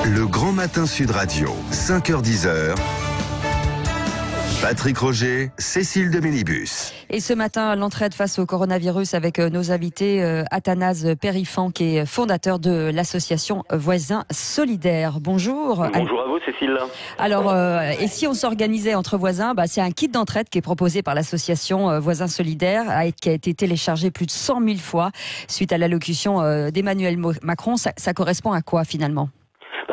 Le Grand Matin Sud Radio, 5h-10h. Patrick Roger, Cécile de Mélibus. Et ce matin, l'entraide face au coronavirus avec nos invités, Athanase Périfan, qui est fondateur de l'association Voisins Solidaires. Bonjour. Bonjour à vous, Cécile. Alors, et si on s'organisait entre voisins, c'est un kit d'entraide qui est proposé par l'association Voisins Solidaires, qui a été téléchargé plus de 100 000 fois suite à l'allocution d'Emmanuel Macron. Ça correspond à quoi finalement ?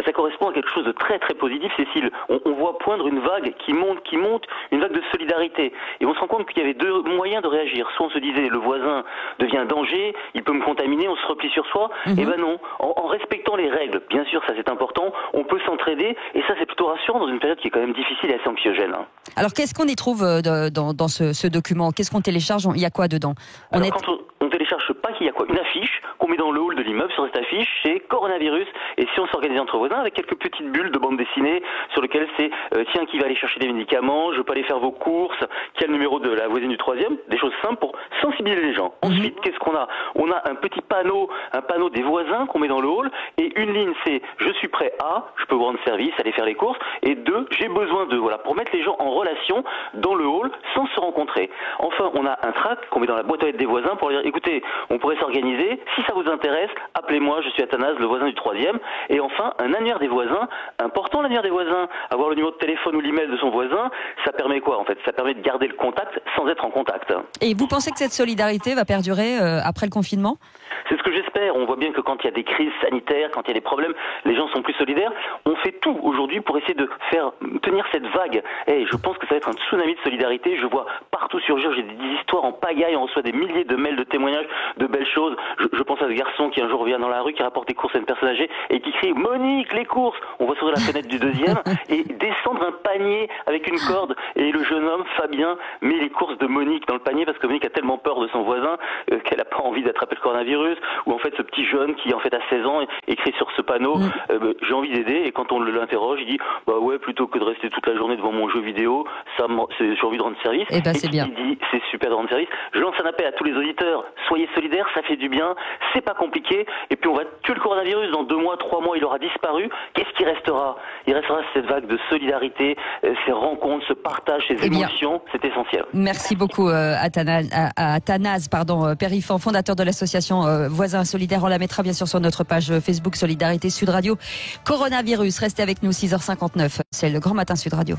Ça correspond à quelque chose de très très positif, Cécile. On voit poindre une vague qui monte, une vague de solidarité. Et on se rend compte qu'il y avait deux moyens de réagir. Soit on se disait, le voisin devient un danger, il peut me contaminer, on se replie sur soi. Et ben non, en respectant les règles, bien sûr, ça c'est important, on peut s'entraider. Et ça c'est plutôt rassurant dans une période qui est quand même difficile et assez anxiogène. Alors qu'est-ce qu'on y trouve dans ce document ? Qu'est-ce qu'on télécharge ? Il y a quoi dedans ? Quand on télécharge pas, qu'il y a quoi ? Une affiche qu'on met dans le hall de l'immeuble. Sur cette affiche, c'est coronavirus. Et si on s'organise entre voisins avec quelques petites bulles de bande dessinée sur lesquelles c'est tiens, qui va aller chercher des médicaments, je peux aller faire vos courses, qui a le numéro de la voisine du 3e, des choses simples pour sensibiliser les gens. Ensuite, qu'est-ce qu'on a ? On a un petit panneau, des voisins qu'on met dans le hall, et une ligne c'est je suis prêt à, je peux vous rendre service, aller faire les courses, et 2, j'ai besoin de, voilà, pour mettre les gens en relation dans le hall sans se rencontrer. Enfin, on a un tract qu'on met dans la boîte aux lettres des voisins pour leur dire écoutez, on pourrait s'organiser, si ça vous intéresse, appelez-moi, je suis Athanase, le voisin du 3e. Et enfin, un annuaire des voisins, important l'annuaire des voisins, avoir le numéro de téléphone ou l'email de son voisin, ça permet quoi en fait ? Ça permet de garder le contact sans être en contact. Et vous pensez que cette solidarité va perdurer après le confinement ? C'est ce que j'espère. On voit bien que quand il y a des crises sanitaires, quand il y a des problèmes, les gens sont plus solidaires. On fait tout aujourd'hui pour essayer de faire tenir cette vague. Et je pense que ça va être un tsunami de solidarité. Je vois partout surgir, j'ai des histoires en pagaille, on reçoit des milliers de mails de témoignages de belles choses. Je pense à ce garçon qui un jour vient dans la rue, qui rapporte des courses à une personne âgée et qui crie « Monique, les courses !» On voit s'ouvrir la fenêtre du 2e et descendre un panier avec une corde. Et le jeune homme, Fabien, met les courses de Monique dans le panier parce que Monique a tellement peur de son voisin qu'elle n'a pas envie d'attraper le coronavirus. Ou en fait ce petit jeune qui en fait a 16 ans écrit sur ce panneau j'ai envie d'aider, et quand on l'interroge il dit bah ouais, plutôt que de rester toute la journée devant mon jeu vidéo, j'ai envie de rendre service. Et c'est bien. Il dit c'est super de rendre service. Je lance un appel à tous les auditeurs, soyez solidaires, ça fait du bien, c'est pas compliqué, et puis on va tuer le coronavirus dans 2 mois, 3 mois, il aura disparu. Qu'est-ce qui restera ? Il restera cette vague de solidarité, ces rencontres, ce partage, ces émotions, c'est essentiel. Merci beaucoup Athanase Périfan, fondateur de l'association Voisins Solidaires. On la mettra bien sûr sur notre page Facebook Solidarité Sud Radio. Coronavirus, restez avec nous, 6h59. C'est le Grand Matin Sud Radio.